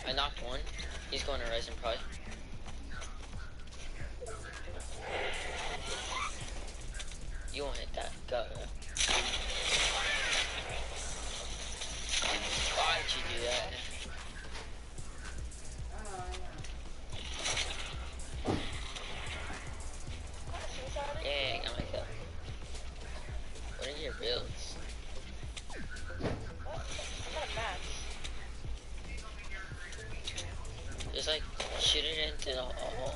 I knocked one. He's going to resin probably. You won't hit that. Go. Why did you do that? Yeah, I got my kill. What are your builds? What? I got a match. Just like shoot it into the hole.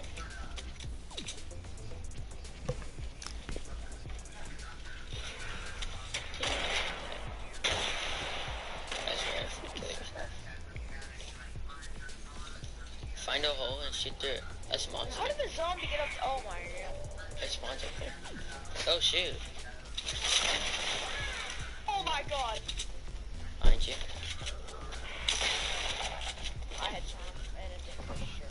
Find a hole and shoot through it. That spawns. How did the zombie get up? Oh my god. That spawns up there. Oh shoot. Oh my god. Behind you. I had time and it didn't for sure.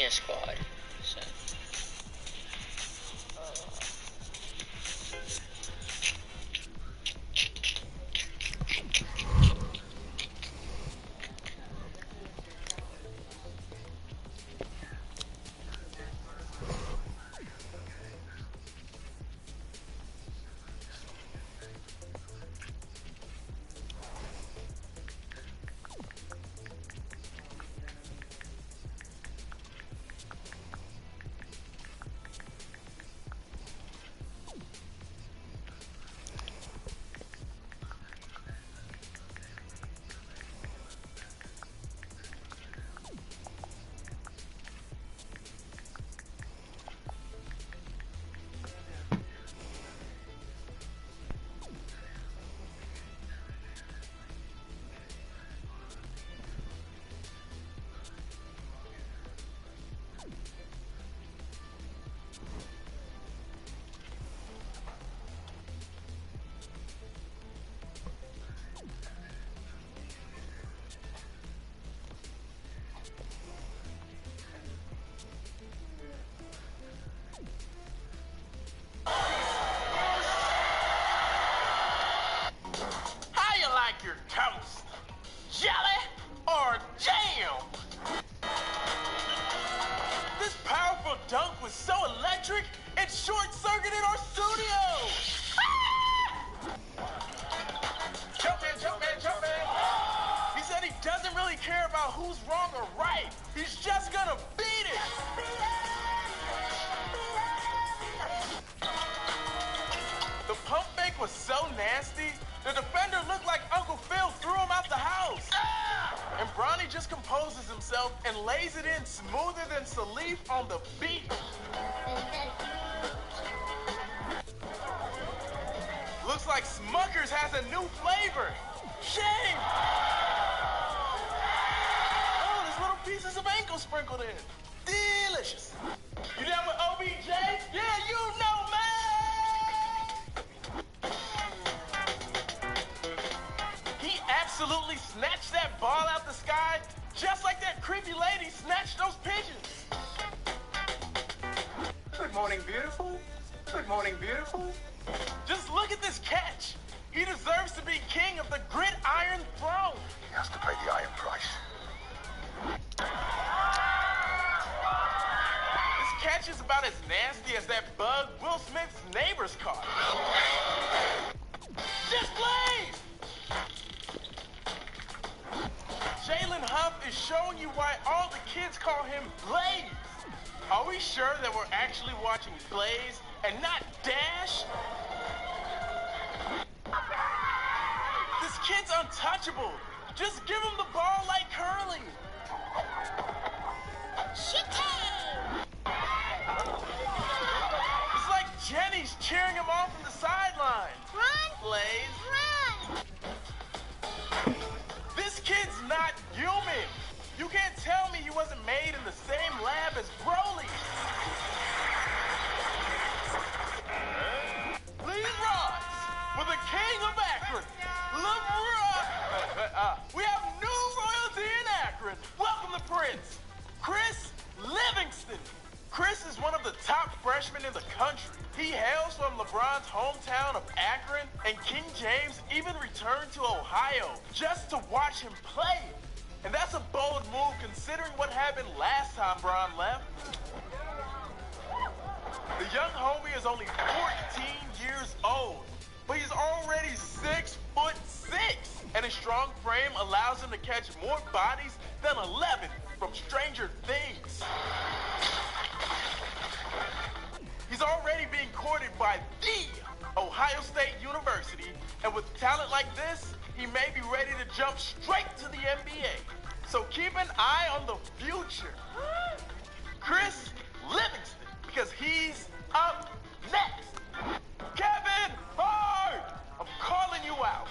Squad. So. And lays it in smoother than Salif on the beat. Looks like Smucker's has a new flavor. Shame! Oh, there's little pieces of ankle sprinkled in. Delicious. You down with OBJ? Yeah, you know, man! He absolutely snatched that ball out the sky just like that creepy lady snatched those pigeons. Good morning, beautiful. Good morning, beautiful. Just look at this catch. He deserves to be king of the gridiron throne. He has to pay the iron price. This catch is about as nasty as that bug Will Smith's neighbors caught. Just Blaze! Jalen Huff is showing you why all the kids call him Blaze. Are we sure that we're actually watching Blaze and not Dash? This kid's untouchable. Just give him the ball like curling. It's like Jenny's cheering him on from the sideline. Run! Blaze. Run! This kid's not human. You can't tell me he wasn't made in the same lab as Broly. Lead rods for the king of Akron, LeBron. We have new royalty in Akron. Welcome the prince, Chris Livingston. Chris is one of the top freshmen in the country. He hails from LeBron's hometown of Akron, and King James even returned to Ohio just to watch him play. And that's a bold move considering what happened last time Bron left. The young homie is only 14 years old, but he's already 6'6", and his strong frame allows him to catch more bodies than 11 from Stranger Things. He's already being courted by the Ohio State University, and with talent like this, he may be ready to jump straight to the NBA. So keep an eye on the future. Chris Livingston, because he's up next. Kevin Hart! I'm calling you out.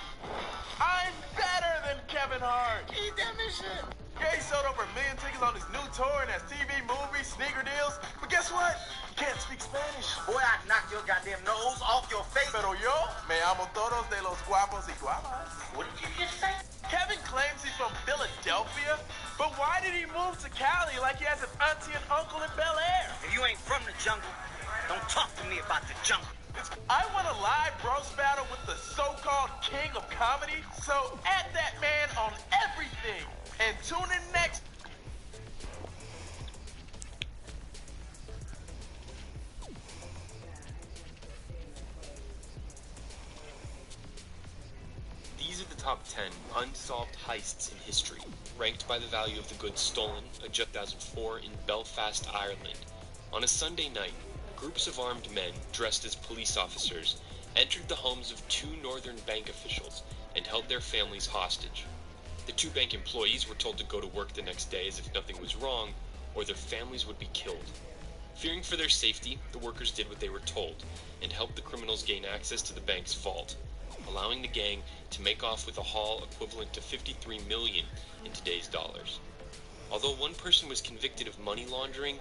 I'm better than Kevin Hart. Eat that mission. Yeah, he sold over 1 million tickets on his new tour and has TV, movies, sneaker deals. But guess what? You can't speak Spanish. Boy, I'd knock your goddamn nose off your face. Pero yo me amo todos de los guapos y guapas. What did you just say? Kevin claims he's from Philadelphia, but why did he move to Cali like he has an auntie and uncle in Bel Air? If you ain't from the jungle, don't talk to me about the jungle. I want a live roast battle with the so-called king of comedy, so add that man on everything. And tune in next. These are the top 10 unsolved heists in history, ranked by the value of the goods stolen, a 2004 in Belfast, Ireland. On a Sunday night, groups of armed men dressed as police officers entered the homes of 2 northern bank officials and held their families hostage. The 2 bank employees were told to go to work the next day as if nothing was wrong, or their families would be killed. Fearing for their safety, the workers did what they were told, and helped the criminals gain access to the bank's vault, allowing the gang to make off with a haul equivalent to $53 million in today's dollars. Although one person was convicted of money laundering,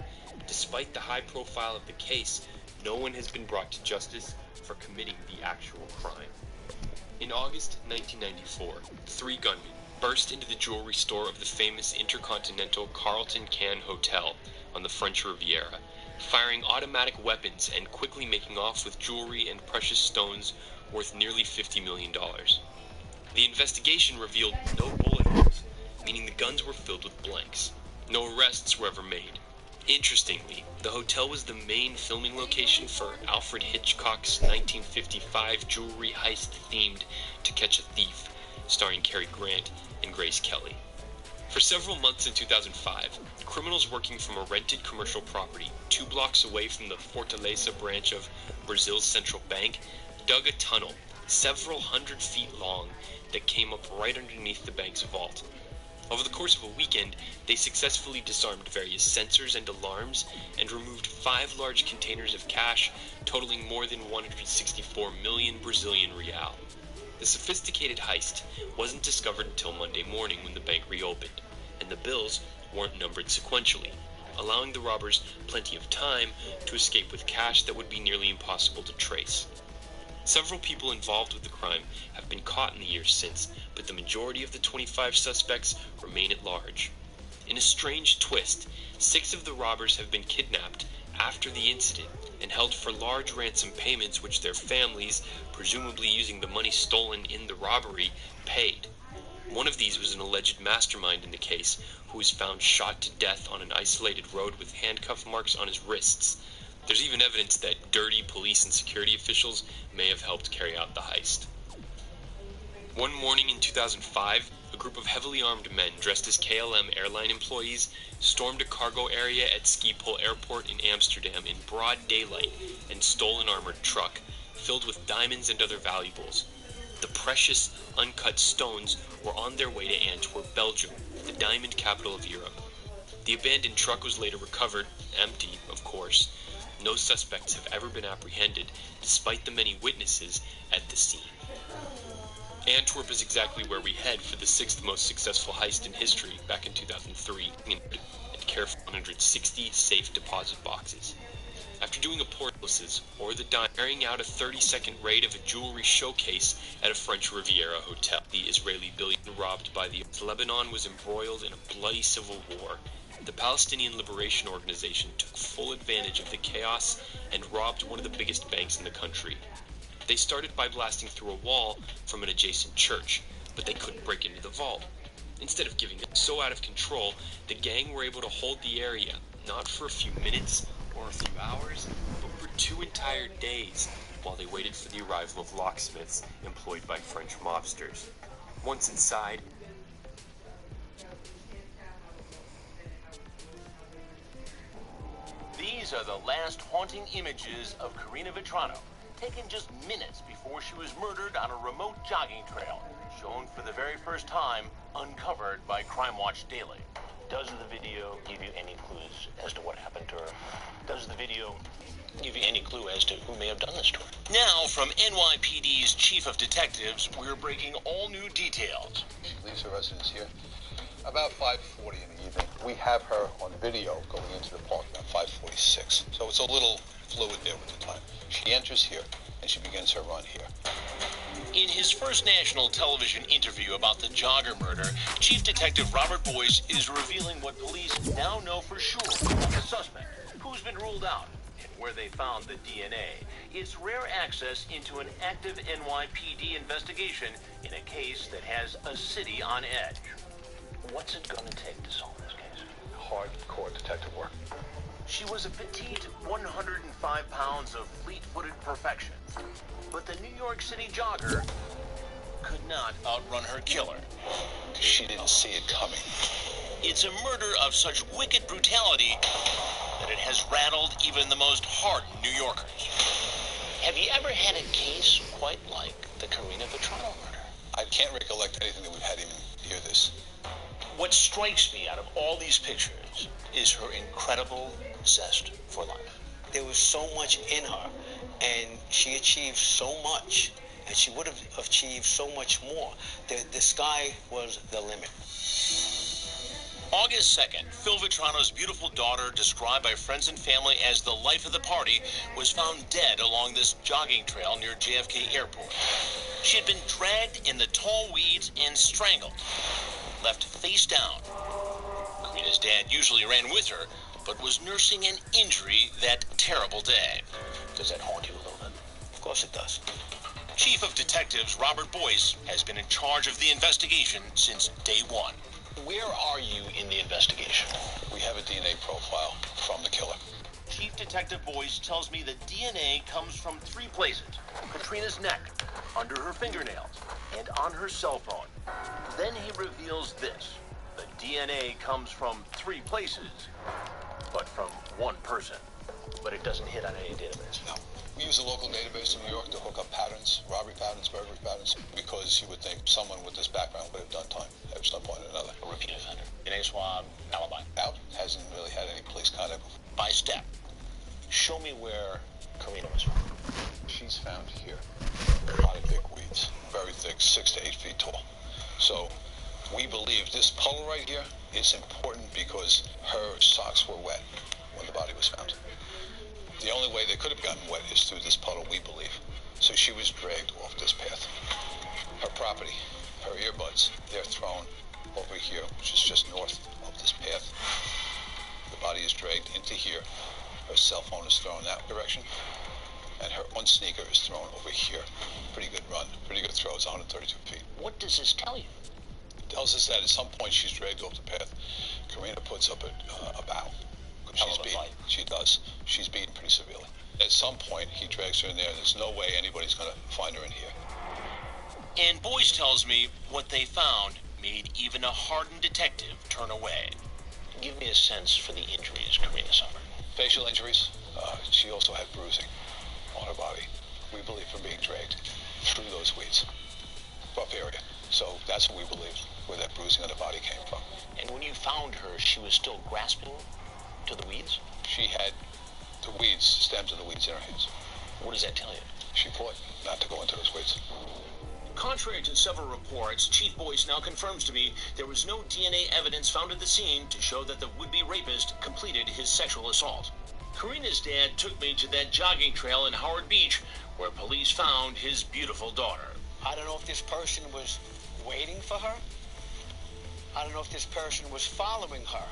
despite the high profile of the case, no one has been brought to justice for committing the actual crime. In August 1994, 3 gunmen burst into the jewelry store of the famous Intercontinental Carlton Cannes Hotel on the French Riviera, firing automatic weapons and quickly making off with jewelry and precious stones worth nearly $50 million. The investigation revealed no bullet holes, meaning the guns were filled with blanks. No arrests were ever made. Interestingly, the hotel was the main filming location for Alfred Hitchcock's 1955 jewelry heist themed To Catch a Thief, starring Cary Grant and Grace Kelly. For several months in 2005, criminals working from a rented commercial property 2 blocks away from the Fortaleza branch of Brazil's central bank dug a tunnel several hundred feet long that came up right underneath the bank's vault. Over the course of a weekend, they successfully disarmed various sensors and alarms and removed 5 large containers of cash totaling more than 164 million Brazilian real. The sophisticated heist wasn't discovered until Monday morning when the bank reopened, and the bills weren't numbered sequentially, allowing the robbers plenty of time to escape with cash that would be nearly impossible to trace. Several people involved with the crime have been caught in the years since, but the majority of the 25 suspects remain at large. In a strange twist, 6 of the robbers have been kidnapped after the incident and held for large ransom payments which their families, presumably using the money stolen in the robbery, paid. One of these was an alleged mastermind in the case, who was found shot to death on an isolated road with handcuff marks on his wrists. There's even evidence that dirty police and security officials may have helped carry out the heist. One morning in 2005, a group of heavily armed men dressed as KLM airline employees stormed a cargo area at Schiphol Airport in Amsterdam in broad daylight and stole an armored truck filled with diamonds and other valuables. The precious, uncut stones were on their way to Antwerp, Belgium, the diamond capital of Europe. The abandoned truck was later recovered, empty, of course. No suspects have ever been apprehended, despite the many witnesses at the scene. Antwerp is exactly where we head for the 6th most successful heist in history back in 2003, and careful 160 safe deposit boxes. After doing a portalises or the dime, carrying out a 30-second raid of a jewelry showcase at a French Riviera hotel, the Israeli billionaire robbed by the Lebanon was embroiled in a bloody civil war. The Palestinian Liberation Organization took full advantage of the chaos and robbed one of the biggest banks in the country. They started by blasting through a wall from an adjacent church, but they couldn't break into the vault. Instead of giving it so out of control, the gang were able to hold the area, not for a few minutes or a few hours, but for 2 entire days, while they waited for the arrival of locksmiths employed by French mobsters. Once inside, these are the last haunting images of Karina Vetrano, taken just minutes before she was murdered on a remote jogging trail, shown for the very first time, uncovered by Crime Watch Daily. Does the video give you any clues as to what happened to her? Does the video give you any clue as to who may have done this to her? Now, from NYPD's Chief of Detectives, we're breaking all new details. She leaves her residence here about 5:40 in the evening. We have her on video going into the park at 5:46. So it's a little fluid there with the time. She enters here and she begins her run here. In his first national television interview about the jogger murder, Chief Detective Robert Boyce is revealing what police now know for sure about the suspect, who's been ruled out, and where they found the DNA. It's rare access into an active NYPD investigation in a case that has a city on edge. What's it going to take to solve this case? Hardcore detective work. She was a petite 105 pounds of fleet-footed perfection, but the New York City jogger could not outrun her killer. She didn't see it coming. It's a murder of such wicked brutality that it has rattled even the most hardened New Yorkers. Have you ever had a case quite like the Karina Vetrano murder? I can't recollect anything that we've had even near this. What strikes me out of all these pictures is her incredible zest for life. There was so much in her, and she achieved so much, and she would have achieved so much more. The sky was the limit. August 2nd, Phil Vetrano's beautiful daughter, described by friends and family as the life of the party, was found dead along this jogging trail near JFK Airport. She had been dragged in the tall weeds and strangled, left face down. Karina's dad usually ran with her, but was nursing an injury that terrible day. Does that haunt you a little bit? Of course it does. Chief of Detectives Robert Boyce has been in charge of the investigation since day one. Where are you in the investigation? We have a DNA profile from the killer. Chief Detective Boyce tells me that DNA comes from 3 places: Katrina's neck, under her fingernails, and on her cell phone. Then he reveals this: the DNA comes from 3 places, but from 1 person. But it doesn't hit on any database. No. We use a local database in New York to hook up patterns, robbery patterns, burglary patterns, because you would think someone with this background would have done time at some point or another. A repeat offender. DNA swab, alibi. Out. Hasn't really had any police contact. By step. Show me where Karina was from. She's found here. A lot of thick weeds. Very thick, 6 to 8 feet tall. So we believe this puddle right here is important because her socks were wet when the body was found. The only way they could have gotten wet is through this puddle, we believe. So she was dragged off this path. Her property, her earbuds, they're thrown over here, which is just north of this path. The body is dragged into here. Her cell phone is thrown that direction. And her one sneaker is thrown over here. Pretty good run, pretty good throw. It's 132 feet. What does this tell you? It tells us that at some point she's dragged off the path. Karina puts up a bow. She's beaten. She does. She's beaten pretty severely. At some point, he drags her in there. There's no way anybody's going to find her in here. And Boyce tells me what they found made even a hardened detective turn away. Give me a sense for the injuries Karina suffered. Facial injuries. She also had bruising on her body. We believe from being dragged through those weeds. Rough area. So that's what we believe, where that bruising on the body came from. And when you found her, she was still grasping to the weeds? She had the weeds, stems of the weeds in her hands. What does that tell you? She fought not to go into those weeds. Contrary to several reports, Chief Boyce now confirms to me there was no DNA evidence found at the scene to show that the would-be rapist completed his sexual assault. Karina's dad took me to that jogging trail in Howard Beach, where police found his beautiful daughter. I don't know if this person was waiting for her. I don't know if this person was following her.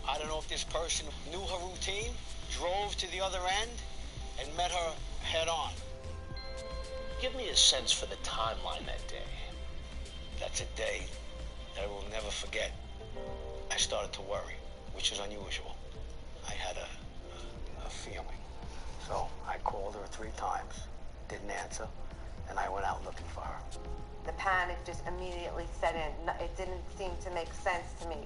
I don't know if this person knew her routine, drove to the other end, and met her head on. Give me a sense for the timeline that day. That's a day that I will never forget. I started to worry, which is unusual. I had a feeling. So I called her 3 times, didn't answer, and I went out looking for her. The panic just immediately set in. It didn't seem to make sense to me.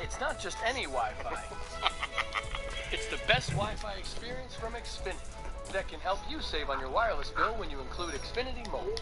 It's not just any Wi-Fi. It's the best Wi-Fi experience from Xfinity that can help you save on your wireless bill when you include Xfinity Mobile.